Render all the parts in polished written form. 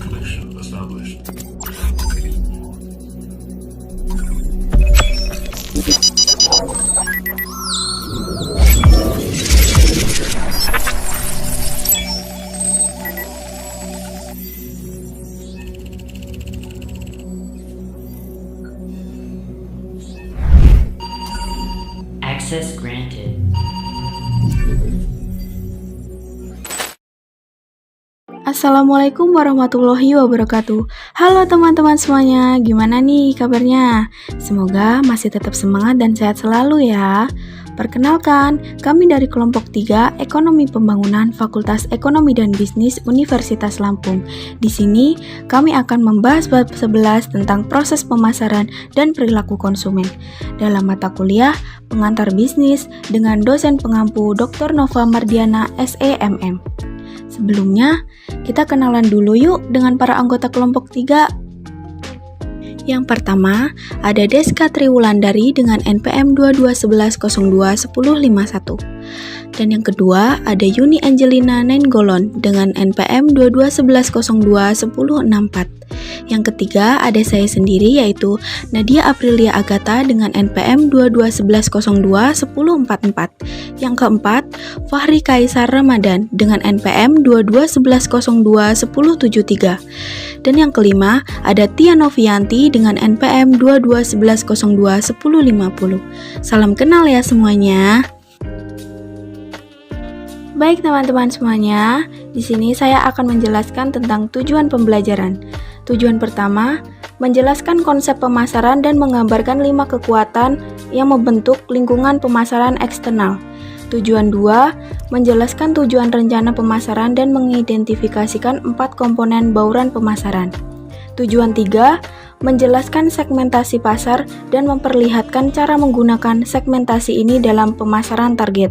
Connection established. Access granted. Assalamualaikum warahmatullahi wabarakatuh. Halo teman-teman semuanya, gimana nih kabarnya? Semoga masih tetap semangat dan sehat selalu ya. Perkenalkan, kami dari kelompok 3 Ekonomi Pembangunan Fakultas Ekonomi dan Bisnis Universitas Lampung. Di sini, kami akan membahas bab 11 tentang proses pemasaran dan perilaku konsumen dalam mata kuliah Pengantar Bisnis dengan dosen pengampu Dr. Nova Mardiana SEMM. Sebelumnya, kita kenalan dulu yuk dengan para anggota kelompok 3. Yang pertama, ada Deska Triwulandari dengan NPM 2211021051. Dan yang kedua, ada Yuni Angelina Nainggolan dengan NPM 2211021064. Yang ketiga, ada saya sendiri yaitu Nadia Aprilia Agatha dengan NPM 2211021044. Yang keempat, Fahri Kaisar Ramadan dengan NPM 2211021073. Dan yang kelima, ada Tia Novianti dengan NPM 2211021050. Salam kenal ya semuanya. Baik teman-teman semuanya, di sini saya akan menjelaskan tentang tujuan pembelajaran. Tujuan pertama, menjelaskan konsep pemasaran dan menggambarkan 5 kekuatan yang membentuk lingkungan pemasaran eksternal. Tujuan 2, menjelaskan tujuan rencana pemasaran dan mengidentifikasikan 4 komponen bauran pemasaran. Tujuan 3, menjelaskan segmentasi pasar dan memperlihatkan cara menggunakan segmentasi ini dalam pemasaran target.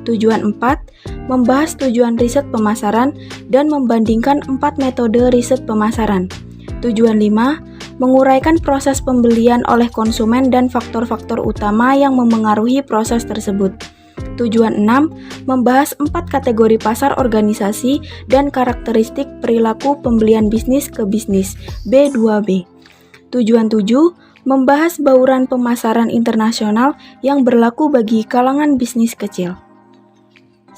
Tujuan 4, membahas tujuan riset pemasaran dan membandingkan 4 metode riset pemasaran. Tujuan 5, menguraikan proses pembelian oleh konsumen dan faktor-faktor utama yang memengaruhi proses tersebut. Tujuan 6, membahas 4 kategori pasar organisasi dan karakteristik perilaku pembelian bisnis ke bisnis B2B. Tujuan 7, membahas bauran pemasaran internasional yang berlaku bagi kalangan bisnis kecil.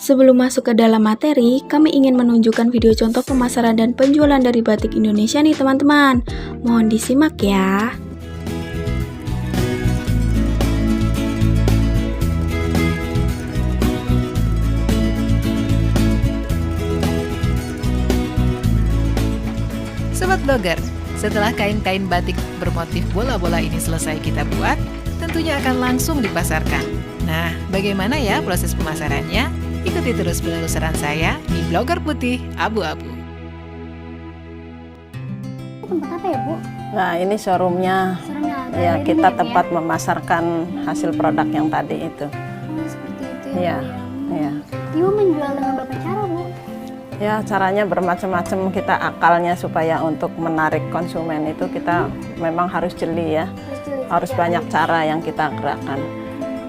Sebelum masuk ke dalam materi, kami ingin menunjukkan video contoh pemasaran dan penjualan dari batik Indonesia nih teman-teman. Mohon disimak ya. Sobat blogger, setelah kain-kain batik bermotif bola-bola ini selesai kita buat, tentunya akan langsung dipasarkan. Nah, bagaimana ya proses pemasarannya? Ikuti terus penelusuran saya di Blogger Putih Abu-Abu. Tempat apa ya, Bu? Nah, ini showroomnya. Ya, kita tempat memasarkan hasil produk yang tadi itu. Oh, seperti itu Ya, Bu, ya. Ibu menjual dengan berapa cara, Bu? Ya, caranya bermacam-macam. Kita akalnya supaya untuk menarik konsumen itu kita memang harus jeli ya. Harus banyak cara yang kita gerakkan.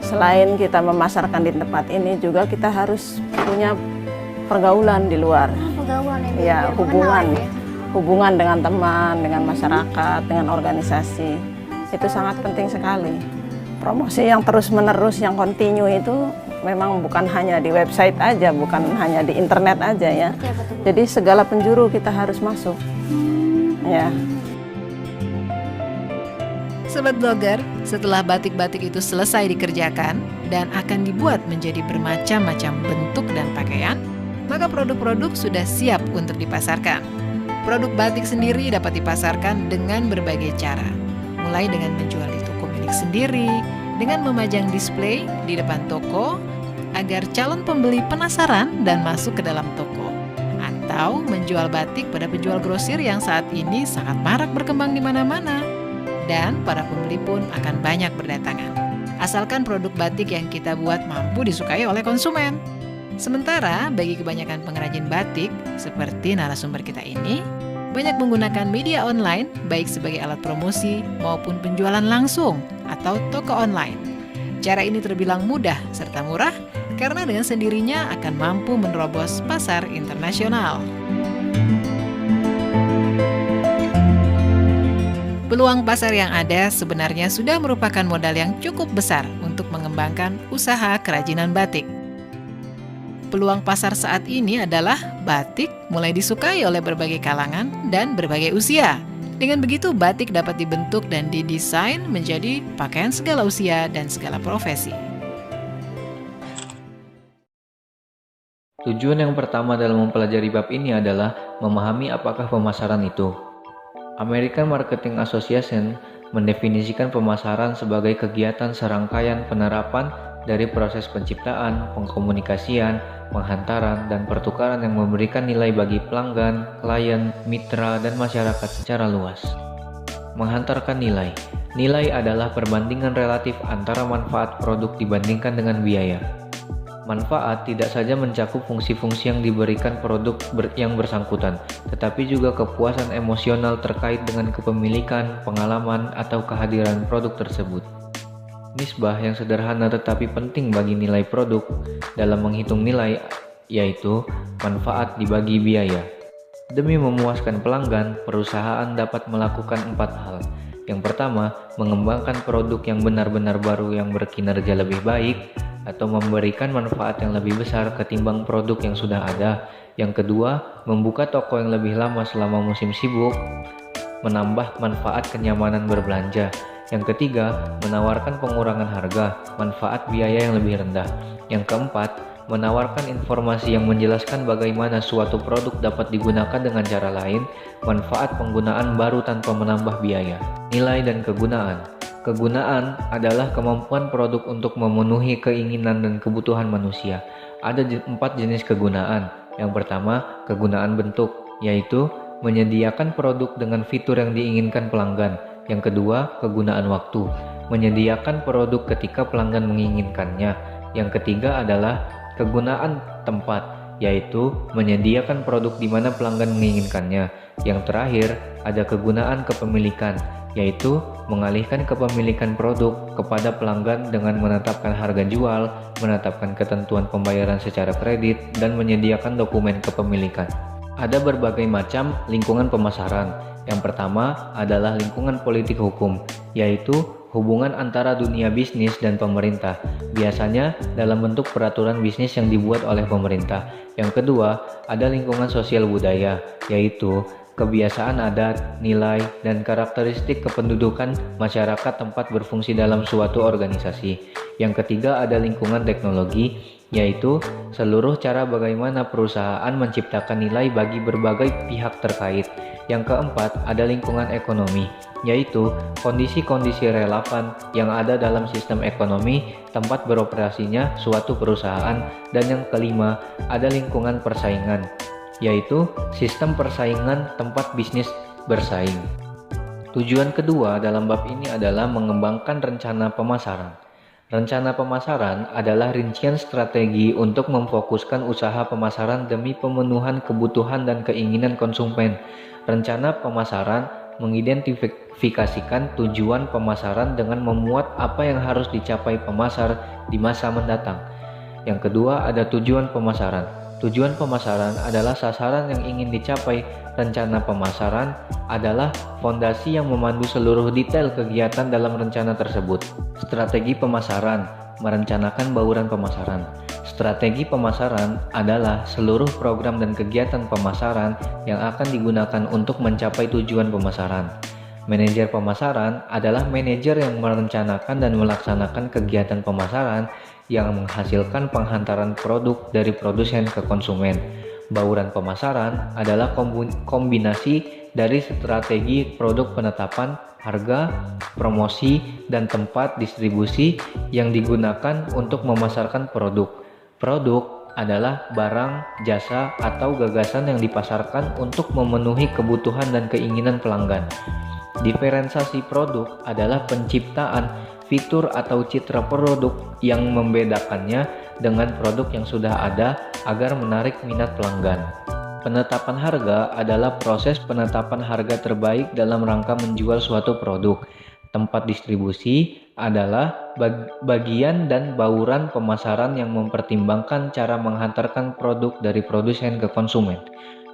Selain kita memasarkan di tempat ini, juga kita harus punya pergaulan di luar. Pergaulan Ya, hubungan dengan teman, dengan masyarakat, dengan organisasi. Itu sangat penting sekali. Promosi yang terus-menerus, yang kontinu itu memang bukan hanya di website aja, bukan hanya di internet aja ya. Jadi segala penjuru kita harus masuk. Ya. Sobat blogger, setelah batik-batik itu selesai dikerjakan dan akan dibuat menjadi bermacam-macam bentuk dan pakaian, maka produk-produk sudah siap untuk dipasarkan. Produk batik sendiri dapat dipasarkan dengan berbagai cara, mulai dengan menjual di toko milik sendiri, dengan memajang display di depan toko, agar calon pembeli penasaran dan masuk ke dalam toko, atau menjual batik pada penjual grosir yang saat ini sangat marak berkembang di mana-mana. Dan para pembeli pun akan banyak berdatangan. Asalkan produk batik yang kita buat mampu disukai oleh konsumen. Sementara bagi kebanyakan pengrajin batik, seperti narasumber kita ini, banyak menggunakan media online, baik sebagai alat promosi maupun penjualan langsung atau toko online. Cara ini terbilang mudah serta murah karena dengan sendirinya akan mampu menerobos pasar internasional. Peluang pasar yang ada sebenarnya sudah merupakan modal yang cukup besar untuk mengembangkan usaha kerajinan batik. Peluang pasar saat ini adalah batik mulai disukai oleh berbagai kalangan dan berbagai usia. Dengan begitu, batik dapat dibentuk dan didesain menjadi pakaian segala usia dan segala profesi. Tujuan yang pertama dalam mempelajari bab ini adalah memahami apakah pemasaran itu. American Marketing Association mendefinisikan pemasaran sebagai kegiatan serangkaian penerapan dari proses penciptaan, pengkomunikasian, penghantaran, dan pertukaran yang memberikan nilai bagi pelanggan, klien, mitra, dan masyarakat secara luas. Menghantarkan nilai. Nilai adalah perbandingan relatif antara manfaat produk dibandingkan dengan biaya. Manfaat tidak saja mencakup fungsi-fungsi yang diberikan produk yang bersangkutan, tetapi juga kepuasan emosional terkait dengan kepemilikan, pengalaman, atau kehadiran produk tersebut. Nisbah yang sederhana tetapi penting bagi nilai produk dalam menghitung nilai, yaitu manfaat dibagi biaya. Demi memuaskan pelanggan, perusahaan dapat melakukan 4 hal. Yang pertama, mengembangkan produk yang benar-benar baru yang berkinerja lebih baik, atau memberikan manfaat yang lebih besar ketimbang produk yang sudah ada. Yang kedua, membuka toko yang lebih lama selama musim sibuk, menambah manfaat kenyamanan berbelanja. Yang ketiga, menawarkan pengurangan harga, manfaat biaya yang lebih rendah. Yang keempat, menawarkan informasi yang menjelaskan bagaimana suatu produk dapat digunakan dengan cara lain, manfaat penggunaan baru tanpa menambah biaya. Nilai dan kegunaan. Kegunaan adalah kemampuan produk untuk memenuhi keinginan dan kebutuhan manusia. Ada 4 jenis kegunaan. Yang pertama, kegunaan bentuk, yaitu menyediakan produk dengan fitur yang diinginkan pelanggan. Yang kedua, kegunaan waktu, menyediakan produk ketika pelanggan menginginkannya. Yang ketiga adalah kegunaan tempat, yaitu menyediakan produk di mana pelanggan menginginkannya. Yang terakhir, ada kegunaan kepemilikan, yaitu mengalihkan kepemilikan produk kepada pelanggan dengan menetapkan harga jual, menetapkan ketentuan pembayaran secara kredit, dan menyediakan dokumen kepemilikan. Ada berbagai macam lingkungan pemasaran. Yang pertama adalah lingkungan politik hukum, yaitu hubungan antara dunia bisnis dan pemerintah, biasanya dalam bentuk peraturan bisnis yang dibuat oleh pemerintah. Yang kedua, ada lingkungan sosial budaya, yaitu kebiasaan adat, nilai, dan karakteristik kependudukan masyarakat tempat berfungsi dalam suatu organisasi. Yang ketiga ada lingkungan teknologi, yaitu seluruh cara bagaimana perusahaan menciptakan nilai bagi berbagai pihak terkait. Yang keempat ada lingkungan ekonomi, yaitu kondisi-kondisi relevan yang ada dalam sistem ekonomi tempat beroperasinya suatu perusahaan. Dan yang kelima ada lingkungan persaingan, yaitu sistem persaingan tempat bisnis bersaing. Tujuan kedua dalam bab ini adalah mengembangkan rencana pemasaran. Rencana pemasaran adalah rincian strategi untuk memfokuskan usaha pemasaran demi pemenuhan kebutuhan dan keinginan konsumen. Rencana pemasaran mengidentifikasikan tujuan pemasaran dengan memuat apa yang harus dicapai pemasar di masa mendatang. Yang kedua ada tujuan pemasaran. Tujuan pemasaran adalah sasaran yang ingin dicapai. Rencana pemasaran adalah fondasi yang memandu seluruh detail kegiatan dalam rencana tersebut. Strategi pemasaran merencanakan bauran pemasaran. Strategi pemasaran adalah seluruh program dan kegiatan pemasaran yang akan digunakan untuk mencapai tujuan pemasaran. Manajer pemasaran adalah manajer yang merencanakan dan melaksanakan kegiatan pemasaran yang menghasilkan penghantaran produk dari produsen ke konsumen. Bauran pemasaran adalah kombinasi dari strategi produk penetapan, harga, promosi, dan tempat distribusi yang digunakan untuk memasarkan produk. Produk adalah barang, jasa, atau gagasan yang dipasarkan untuk memenuhi kebutuhan dan keinginan pelanggan. Diferensiasi produk adalah penciptaan fitur atau citra produk yang membedakannya dengan produk yang sudah ada agar menarik minat pelanggan. Penetapan harga adalah proses penetapan harga terbaik dalam rangka menjual suatu produk. Tempat distribusi adalah bagian dan bauran pemasaran yang mempertimbangkan cara menghantarkan produk dari produsen ke konsumen.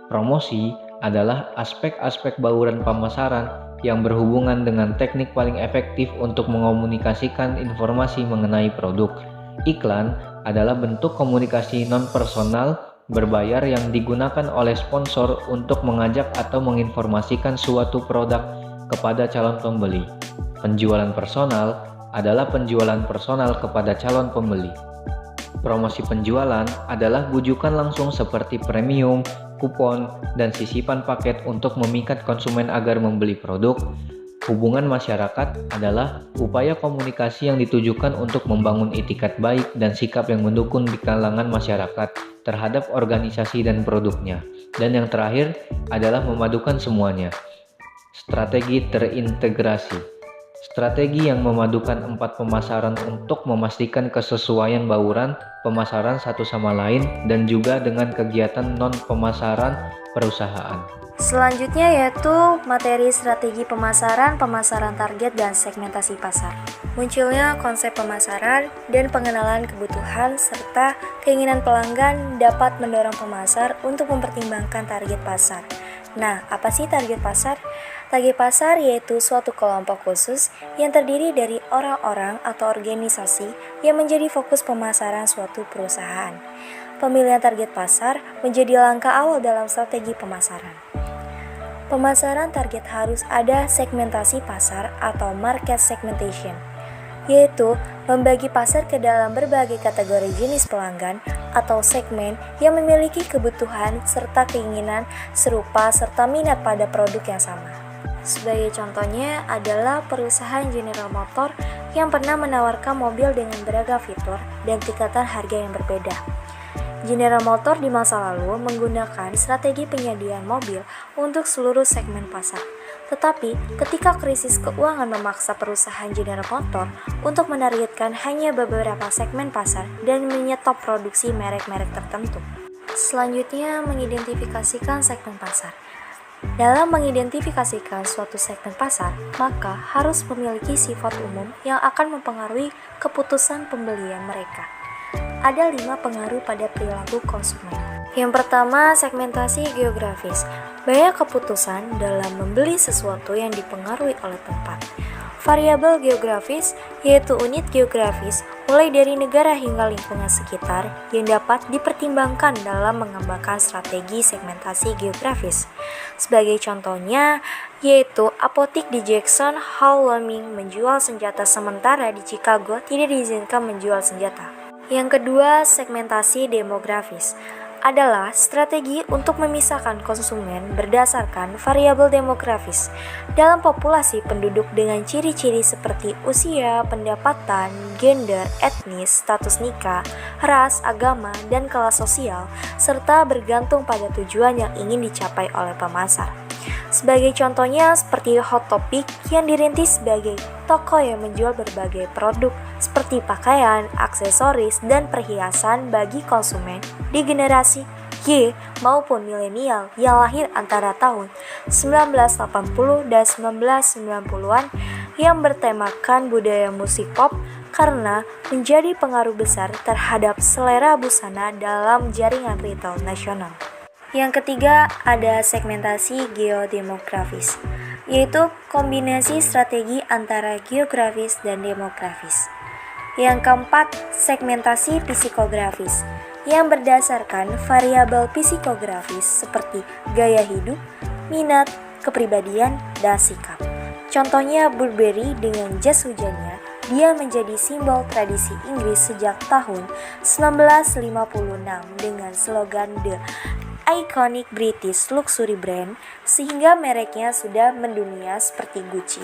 Promosi adalah aspek-aspek bauran pemasaran yang berhubungan dengan teknik paling efektif untuk mengomunikasikan informasi mengenai produk. Iklan adalah bentuk komunikasi non-personal berbayar yang digunakan oleh sponsor untuk mengajak atau menginformasikan suatu produk kepada calon pembeli. Penjualan personal adalah penjualan personal kepada calon pembeli. Promosi penjualan adalah bujukan langsung seperti premium, kupon, dan sisipan paket untuk memikat konsumen agar membeli produk. Hubungan masyarakat adalah upaya komunikasi yang ditujukan untuk membangun itikat baik dan sikap yang mendukung di kalangan masyarakat terhadap organisasi dan produknya. Dan yang terakhir adalah memadukan semuanya. Strategi terintegrasi. Strategi yang memadukan 4 pemasaran untuk memastikan kesesuaian bauran pemasaran satu sama lain dan juga dengan kegiatan non-pemasaran perusahaan. Selanjutnya yaitu materi strategi pemasaran, pemasaran target, dan segmentasi pasar. Munculnya konsep pemasaran dan pengenalan kebutuhan serta keinginan pelanggan dapat mendorong pemasar untuk mempertimbangkan target pasar. Nah, apa sih target pasar? Target pasar yaitu suatu kelompok khusus yang terdiri dari orang-orang atau organisasi yang menjadi fokus pemasaran suatu perusahaan. Pemilihan target pasar menjadi langkah awal dalam strategi pemasaran. Pemasaran target harus ada segmentasi pasar atau market segmentation, yaitu membagi pasar ke dalam berbagai kategori jenis pelanggan atau segmen yang memiliki kebutuhan serta keinginan serupa serta minat pada produk yang sama. Sebagai contohnya adalah perusahaan General Motors yang pernah menawarkan mobil dengan beragam fitur dan tingkatan harga yang berbeda. General Motors di masa lalu menggunakan strategi penyediaan mobil untuk seluruh segmen pasar. Tetapi, ketika krisis keuangan memaksa perusahaan General Motors untuk menargetkan hanya beberapa segmen pasar dan menyetop produksi merek-merek tertentu. Selanjutnya, mengidentifikasikan segmen pasar. Dalam mengidentifikasikan suatu segmen pasar, maka harus memiliki sifat umum yang akan mempengaruhi keputusan pembelian mereka. Ada 5 pengaruh pada perilaku konsumen. Yang pertama, segmentasi geografis. Banyak keputusan dalam membeli sesuatu yang dipengaruhi oleh tempat. Variabel geografis yaitu unit geografis mulai dari negara hingga lingkungan sekitar yang dapat dipertimbangkan dalam mengembangkan strategi segmentasi geografis. Sebagai contohnya yaitu apotik di Jackson Hole, Wyoming menjual senjata sementara di Chicago tidak diizinkan menjual senjata. Yang kedua, segmentasi demografis adalah strategi untuk memisahkan konsumen berdasarkan variabel demografis dalam populasi penduduk dengan ciri-ciri seperti usia, pendapatan, gender, etnis, status nikah, ras, agama, dan kelas sosial, serta bergantung pada tujuan yang ingin dicapai oleh pemasar. Sebagai contohnya seperti Hot Topic yang dirintis sebagai toko yang menjual berbagai produk seperti pakaian, aksesoris, dan perhiasan bagi konsumen di generasi Y maupun milenial yang lahir antara tahun 1980 dan 1990-an yang bertemakan budaya musik pop karena menjadi pengaruh besar terhadap selera busana dalam jaringan retail nasional. Yang ketiga, ada segmentasi geodemografis, yaitu kombinasi strategi antara geografis dan demografis. Yang keempat, segmentasi psikografis, yang berdasarkan variabel psikografis seperti gaya hidup, minat, kepribadian, dan sikap. Contohnya Burberry dengan jas hujannya, dia menjadi simbol tradisi Inggris sejak tahun 1956 dengan slogan The Iconic British Luxury Brand, sehingga mereknya sudah mendunia seperti Gucci.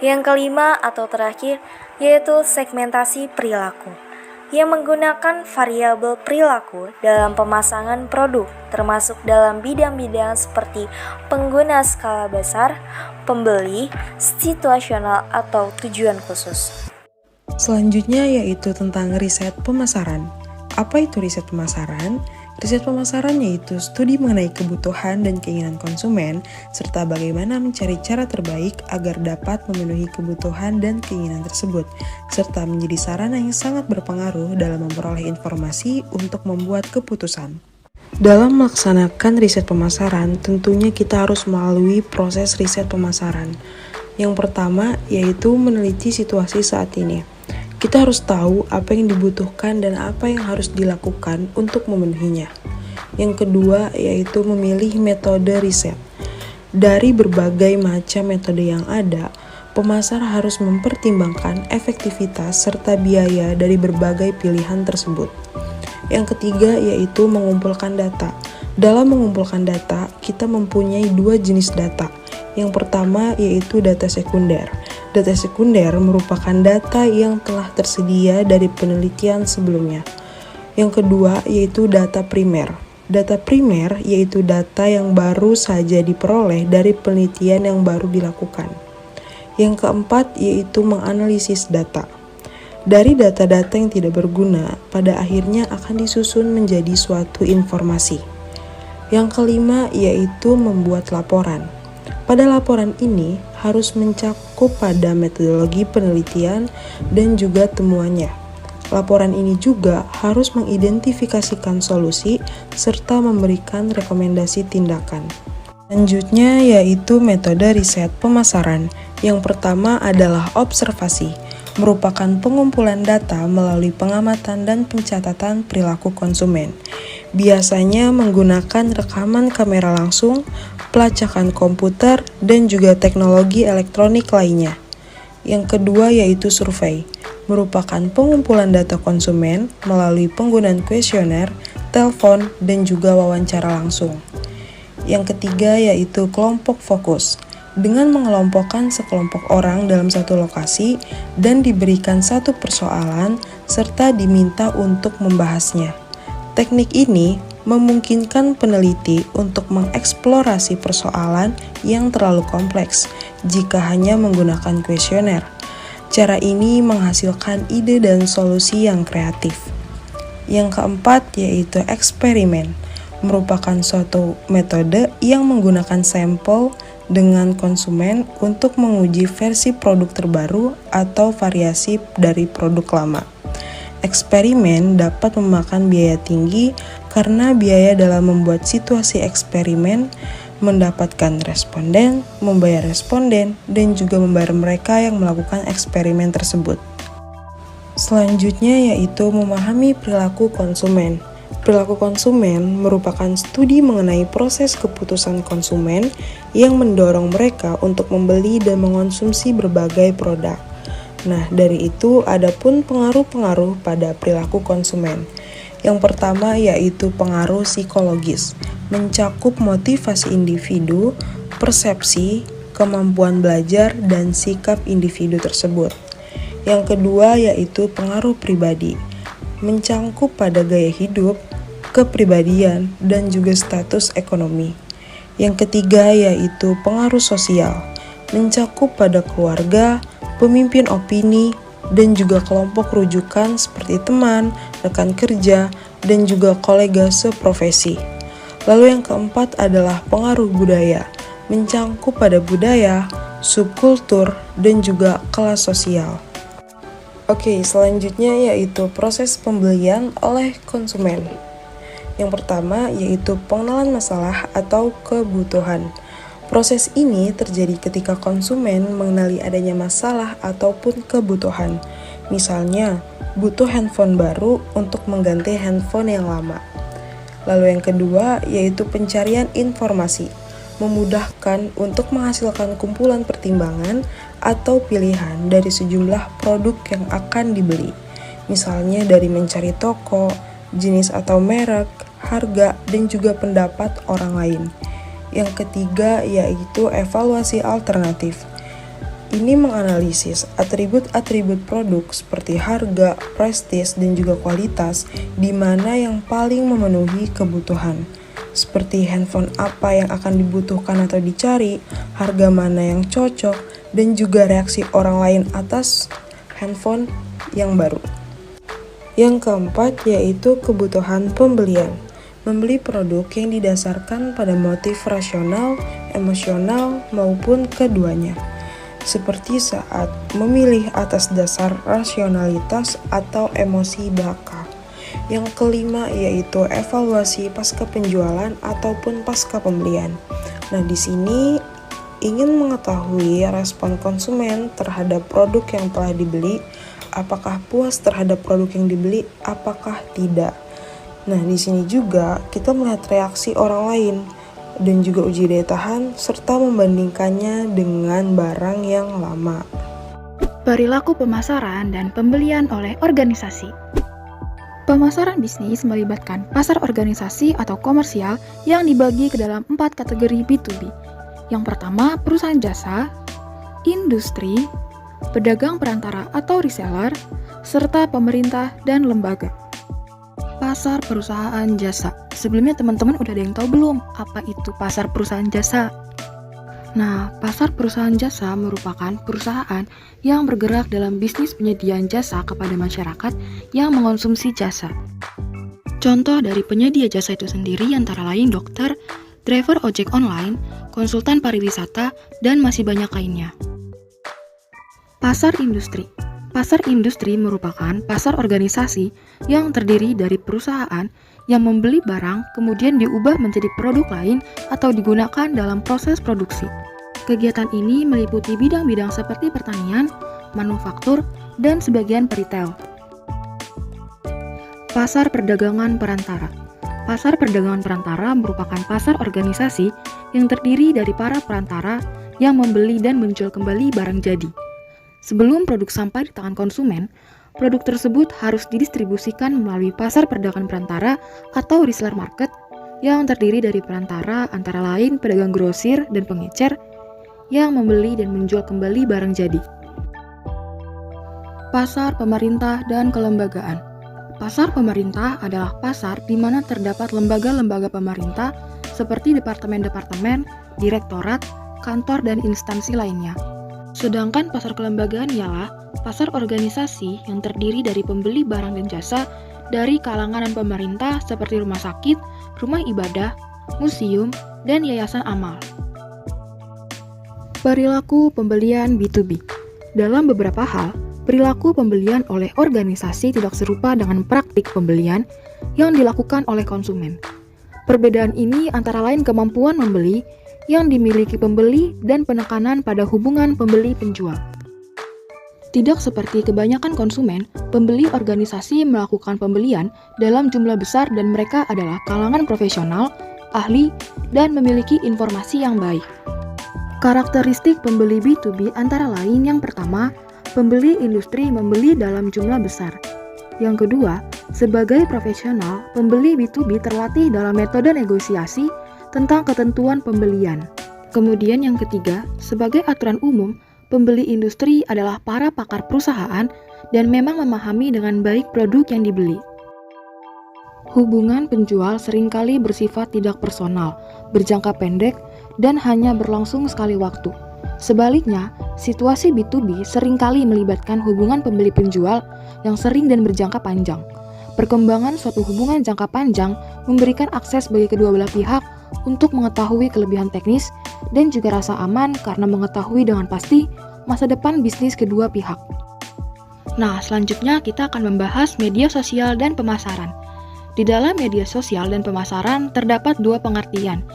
Yang kelima atau terakhir yaitu segmentasi perilaku, yang menggunakan variabel perilaku dalam pemasangan produk, termasuk dalam bidang-bidang seperti pengguna skala besar, pembeli, situasional, atau tujuan khusus. Selanjutnya yaitu tentang riset pemasaran. Apa itu riset pemasaran? Riset pemasaran yaitu studi mengenai kebutuhan dan keinginan konsumen, serta bagaimana mencari cara terbaik agar dapat memenuhi kebutuhan dan keinginan tersebut, serta menjadi sarana yang sangat berpengaruh dalam memperoleh informasi untuk membuat keputusan. Dalam melaksanakan riset pemasaran, tentunya kita harus melalui proses riset pemasaran. Yang pertama yaitu meneliti situasi saat ini. Kita harus tahu apa yang dibutuhkan dan apa yang harus dilakukan untuk memenuhinya. Yang kedua yaitu memilih metode riset. Dari berbagai macam metode yang ada, pemasar harus mempertimbangkan efektivitas serta biaya dari berbagai pilihan tersebut. Yang ketiga yaitu mengumpulkan data. Dalam mengumpulkan data, kita mempunyai dua jenis data. Yang pertama yaitu data sekunder. Data sekunder merupakan data yang telah tersedia dari penelitian sebelumnya. Yang kedua yaitu data primer. Data primer yaitu data yang baru saja diperoleh dari penelitian yang baru dilakukan. Yang keempat yaitu menganalisis data. Dari data-data yang tidak berguna, pada akhirnya akan disusun menjadi suatu informasi. Yang kelima yaitu membuat laporan. Pada laporan ini harus mencakup pada metodologi penelitian dan juga temuannya. Laporan ini juga harus mengidentifikasikan solusi serta memberikan rekomendasi tindakan. Selanjutnya yaitu metode riset pemasaran. Yang pertama adalah observasi, merupakan pengumpulan data melalui pengamatan dan pencatatan perilaku konsumen. Biasanya menggunakan rekaman kamera langsung, pelacakan komputer, dan juga teknologi elektronik lainnya. Yang kedua yaitu survei, merupakan pengumpulan data konsumen melalui penggunaan kuesioner, telepon, dan juga wawancara langsung. Yang ketiga yaitu kelompok fokus, dengan mengelompokkan sekelompok orang dalam satu lokasi dan diberikan satu persoalan serta diminta untuk membahasnya. Teknik ini memungkinkan peneliti untuk mengeksplorasi persoalan yang terlalu kompleks jika hanya menggunakan kuesioner. Cara ini menghasilkan ide dan solusi yang kreatif. Yang keempat yaitu eksperimen, merupakan suatu metode yang menggunakan sampel dengan konsumen untuk menguji versi produk terbaru atau variasi dari produk lama. Eksperimen dapat memakan biaya tinggi karena biaya dalam membuat situasi eksperimen, mendapatkan responden, membayar responden, dan juga membayar mereka yang melakukan eksperimen tersebut. Selanjutnya yaitu memahami perilaku konsumen. Perilaku konsumen merupakan studi mengenai proses keputusan konsumen yang mendorong mereka untuk membeli dan mengonsumsi berbagai produk. Nah, dari itu ada pun pengaruh-pengaruh pada perilaku konsumen. Yang pertama yaitu pengaruh psikologis, mencakup motivasi individu, persepsi, kemampuan belajar, dan sikap individu tersebut. Yang kedua yaitu pengaruh pribadi, mencakup pada gaya hidup, kepribadian, dan juga status ekonomi. Yang ketiga yaitu pengaruh sosial, mencakup pada keluarga, pemimpin opini, dan juga kelompok rujukan seperti teman, rekan kerja, dan juga kolega seprofesi. Lalu yang keempat adalah pengaruh budaya, mencakup pada budaya, subkultur, dan juga kelas sosial. Oke, selanjutnya yaitu proses pembelian oleh konsumen. Yang pertama yaitu pengenalan masalah atau kebutuhan. Proses ini terjadi ketika konsumen mengenali adanya masalah ataupun kebutuhan. Misalnya, butuh handphone baru untuk mengganti handphone yang lama. Lalu yang kedua yaitu pencarian informasi, memudahkan untuk menghasilkan kumpulan pertimbangan atau pilihan dari sejumlah produk yang akan dibeli. Misalnya dari mencari toko, jenis atau merek, harga, dan juga pendapat orang lain. Yang ketiga yaitu evaluasi alternatif. Ini menganalisis atribut-atribut produk seperti harga, prestis, dan juga kualitas di mana yang paling memenuhi kebutuhan. Seperti handphone apa yang akan dibutuhkan atau dicari, harga mana yang cocok, dan juga reaksi orang lain atas handphone yang baru. Yang keempat yaitu kebutuhan pembelian. membeli produk yang didasarkan pada motif rasional, emosional, maupun keduanya. Seperti saat memilih atas dasar rasionalitas atau emosi belaka. Yang kelima yaitu evaluasi pasca penjualan ataupun pasca pembelian. Nah, di sini ingin mengetahui respon konsumen terhadap produk yang telah dibeli, apakah puas terhadap produk yang dibeli, apakah tidak. Nah, di sini juga kita melihat reaksi orang lain dan juga uji daya tahan serta membandingkannya dengan barang yang lama. Perilaku pemasaran dan pembelian oleh organisasi. Pemasaran bisnis melibatkan pasar organisasi atau komersial yang dibagi ke dalam 4 kategori B2B. Yang pertama, perusahaan jasa, industri, pedagang perantara atau reseller, serta pemerintah dan lembaga. Pasar perusahaan jasa. Sebelumnya teman-teman udah ada yang tahu belum apa itu pasar perusahaan jasa? Nah, pasar perusahaan jasa merupakan perusahaan yang bergerak dalam bisnis penyediaan jasa kepada masyarakat yang mengonsumsi jasa. Contoh dari penyedia jasa itu sendiri antara lain dokter, driver ojek online, konsultan pariwisata, dan masih banyak lainnya. Pasar industri. Pasar industri merupakan pasar organisasi yang terdiri dari perusahaan yang membeli barang kemudian diubah menjadi produk lain atau digunakan dalam proses produksi. Kegiatan ini meliputi bidang-bidang seperti pertanian, manufaktur, dan sebagian retail. Pasar perdagangan perantara. Pasar perdagangan perantara merupakan pasar organisasi yang terdiri dari para perantara yang membeli dan menjual kembali barang jadi. Sebelum produk sampai di tangan konsumen, produk tersebut harus didistribusikan melalui pasar perdagangan perantara atau reseller market yang terdiri dari perantara antara lain pedagang grosir dan pengecer yang membeli dan menjual kembali barang jadi. Pasar pemerintah dan kelembagaan. Pasar pemerintah adalah pasar di mana terdapat lembaga-lembaga pemerintah seperti departemen-departemen, direktorat, kantor, dan instansi lainnya. Sedangkan pasar kelembagaan ialah pasar organisasi yang terdiri dari pembeli barang dan jasa dari kalangan dan pemerintah seperti rumah sakit, rumah ibadah, museum, dan yayasan amal. Perilaku pembelian B2B. Dalam beberapa hal, perilaku pembelian oleh organisasi tidak serupa dengan praktik pembelian yang dilakukan oleh konsumen. Perbedaan ini antara lain kemampuan membeli yang dimiliki pembeli dan penekanan pada hubungan pembeli-penjual. Tidak seperti kebanyakan konsumen, pembeli organisasi melakukan pembelian dalam jumlah besar dan mereka adalah kalangan profesional, ahli, dan memiliki informasi yang baik. Karakteristik pembeli B2B antara lain yang pertama, pembeli industri membeli dalam jumlah besar. Yang kedua, sebagai profesional, pembeli B2B terlatih dalam metode negosiasi tentang ketentuan pembelian. Kemudian yang ketiga, sebagai aturan umum, pembeli industri adalah para pakar perusahaan dan memang memahami dengan baik produk yang dibeli. Hubungan penjual seringkali bersifat tidak personal, berjangka pendek, dan hanya berlangsung sekali waktu. Sebaliknya, situasi B2B seringkali melibatkan hubungan pembeli-penjual yang sering dan berjangka panjang. Perkembangan suatu hubungan jangka panjang memberikan akses bagi kedua belah pihak untuk mengetahui kelebihan teknis dan juga rasa aman karena mengetahui dengan pasti masa depan bisnis kedua pihak. Nah, selanjutnya kita akan membahas media sosial dan pemasaran. Di dalam media sosial dan pemasaran terdapat dua pengertian,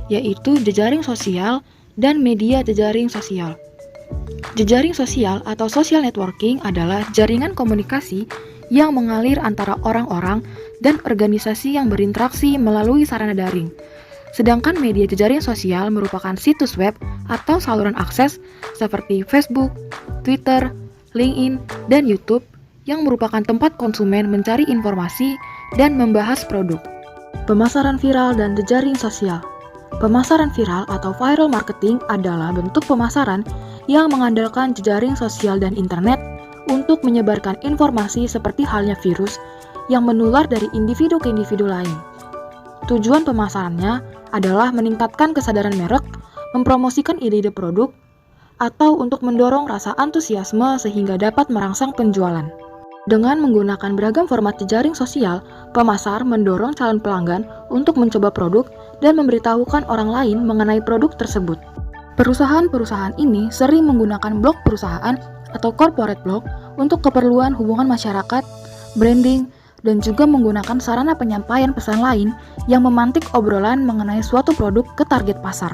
yaitu jejaring sosial dan media jejaring sosial. Jejaring sosial atau social networking adalah jaringan komunikasi yang mengalir antara orang-orang dan organisasi yang berinteraksi melalui sarana daring. Sedangkan media jejaring sosial merupakan situs web atau saluran akses seperti Facebook, Twitter, LinkedIn, dan YouTube yang merupakan tempat konsumen mencari informasi dan membahas produk. Pemasaran viral dan jejaring sosial. Pemasaran viral atau viral marketing adalah bentuk pemasaran yang mengandalkan jejaring sosial dan internet untuk menyebarkan informasi seperti halnya virus yang menular dari individu ke individu lain. Tujuan pemasarannya adalah meningkatkan kesadaran merek, mempromosikan ide-ide produk, atau untuk mendorong rasa antusiasme sehingga dapat merangsang penjualan. Dengan menggunakan beragam format jejaring sosial, pemasar mendorong calon pelanggan untuk mencoba produk dan memberitahukan orang lain mengenai produk tersebut. Perusahaan-perusahaan ini sering menggunakan blog perusahaan atau corporate blog untuk keperluan hubungan masyarakat, branding, dan juga menggunakan sarana penyampaian pesan lain yang memantik obrolan mengenai suatu produk ke target pasar.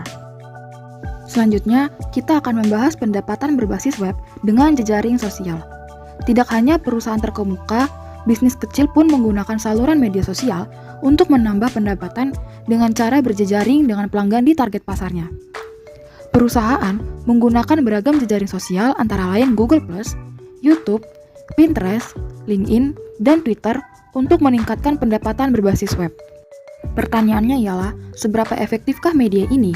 Selanjutnya, kita akan membahas pendapatan berbasis web dengan jejaring sosial. Tidak hanya perusahaan terkemuka, bisnis kecil pun menggunakan saluran media sosial untuk menambah pendapatan dengan cara berjejaring dengan pelanggan di target pasarnya. Perusahaan menggunakan beragam jejaring sosial antara lain Google+, YouTube, Pinterest, LinkedIn, dan Twitter untuk meningkatkan pendapatan berbasis web. Pertanyaannya ialah, seberapa efektifkah media ini?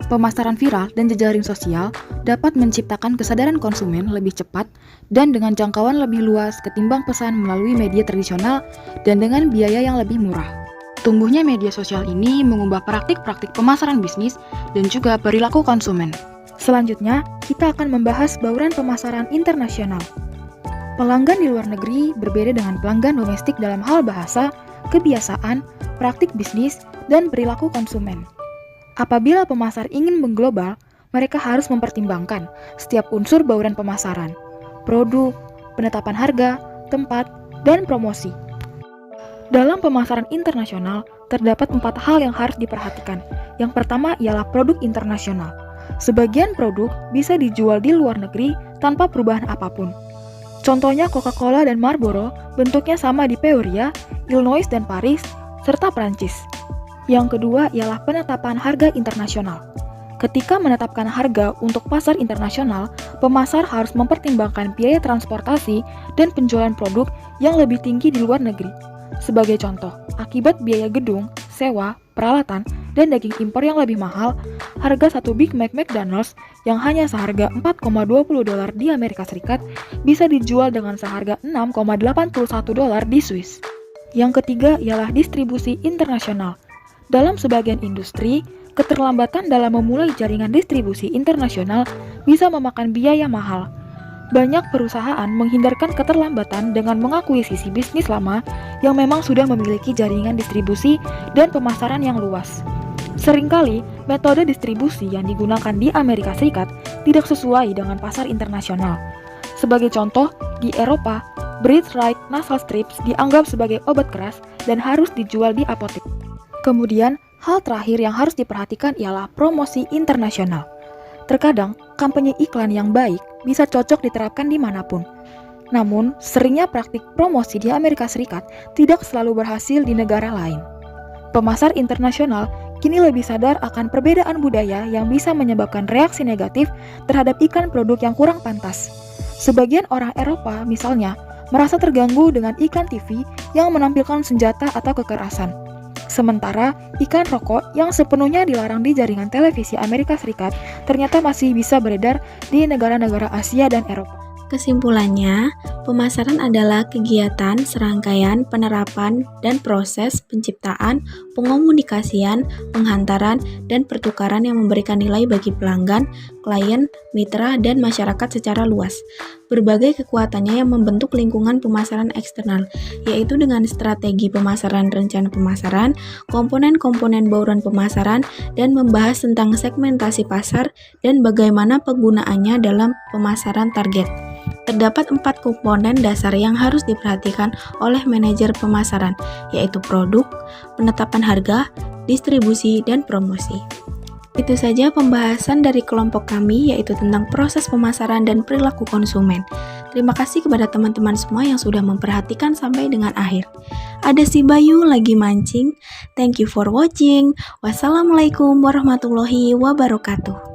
Pemasaran viral dan jejaring sosial dapat menciptakan kesadaran konsumen lebih cepat dan dengan jangkauan lebih luas ketimbang pesan melalui media tradisional dan dengan biaya yang lebih murah. Tumbuhnya media sosial ini mengubah praktik-praktik pemasaran bisnis dan juga perilaku konsumen. Selanjutnya, kita akan membahas bauran pemasaran internasional. Pelanggan di luar negeri berbeda dengan pelanggan domestik dalam hal bahasa, kebiasaan, praktik bisnis, dan perilaku konsumen. Apabila pemasar ingin mengglobal, mereka harus mempertimbangkan setiap unsur bauran pemasaran, produk, penetapan harga, tempat, dan promosi. Dalam pemasaran internasional, terdapat 4 hal yang harus diperhatikan. Yang pertama ialah produk internasional. Sebagian produk bisa dijual di luar negeri tanpa perubahan apapun. Contohnya Coca-Cola dan Marlboro bentuknya sama di Peoria, Illinois dan Paris, serta Prancis. Yang kedua ialah penetapan harga internasional. Ketika menetapkan harga untuk pasar internasional, pemasar harus mempertimbangkan biaya transportasi dan penjualan produk yang lebih tinggi di luar negeri. Sebagai contoh, akibat biaya gedung, sewa, peralatan, dan daging impor yang lebih mahal, harga satu Big Mac McDonald's yang hanya seharga $4,20 di Amerika Serikat bisa dijual dengan seharga $6,81 di Swiss. Yang ketiga ialah distribusi internasional. Dalam sebagian industri, keterlambatan dalam memulai jaringan distribusi internasional bisa memakan biaya mahal. Banyak perusahaan menghindarkan keterlambatan dengan mengakuisisi bisnis lama yang memang sudah memiliki jaringan distribusi dan pemasaran yang luas. Seringkali, metode distribusi yang digunakan di Amerika Serikat tidak sesuai dengan pasar internasional. Sebagai contoh, di Eropa, Breathe Right Nasal Strips dianggap sebagai obat keras dan harus dijual di apotek. Kemudian, hal terakhir yang harus diperhatikan ialah promosi internasional. Terkadang, kampanye iklan yang baik bisa cocok diterapkan dimanapun. Namun, seringnya praktik promosi di Amerika Serikat tidak selalu berhasil di negara lain. Pemasar internasional kini lebih sadar akan perbedaan budaya yang bisa menyebabkan reaksi negatif terhadap iklan produk yang kurang pantas. Sebagian orang Eropa, misalnya, merasa terganggu dengan iklan TV yang menampilkan senjata atau kekerasan. Sementara, iklan rokok yang sepenuhnya dilarang di jaringan televisi Amerika Serikat ternyata masih bisa beredar di negara-negara Asia dan Eropa. Kesimpulannya, pemasaran adalah kegiatan, serangkaian, penerapan, dan proses penciptaan, pengomunikasian, penghantaran, dan pertukaran yang memberikan nilai bagi pelanggan, klien, mitra, dan masyarakat secara luas. Berbagai kekuatannya yang membentuk lingkungan pemasaran eksternal, yaitu dengan strategi pemasaran, rencana pemasaran, komponen-komponen bauran pemasaran, dan membahas tentang segmentasi pasar dan bagaimana penggunaannya dalam pemasaran target. Terdapat 4 komponen dasar yang harus diperhatikan oleh manajer pemasaran, yaitu produk, penetapan harga, distribusi, dan promosi. Itu saja pembahasan dari kelompok kami, yaitu tentang proses pemasaran dan perilaku konsumen. Terima kasih kepada teman-teman semua yang sudah memperhatikan sampai dengan akhir. Ada si Bayu lagi mancing. Thank you for watching. Wassalamualaikum warahmatullahi wabarakatuh.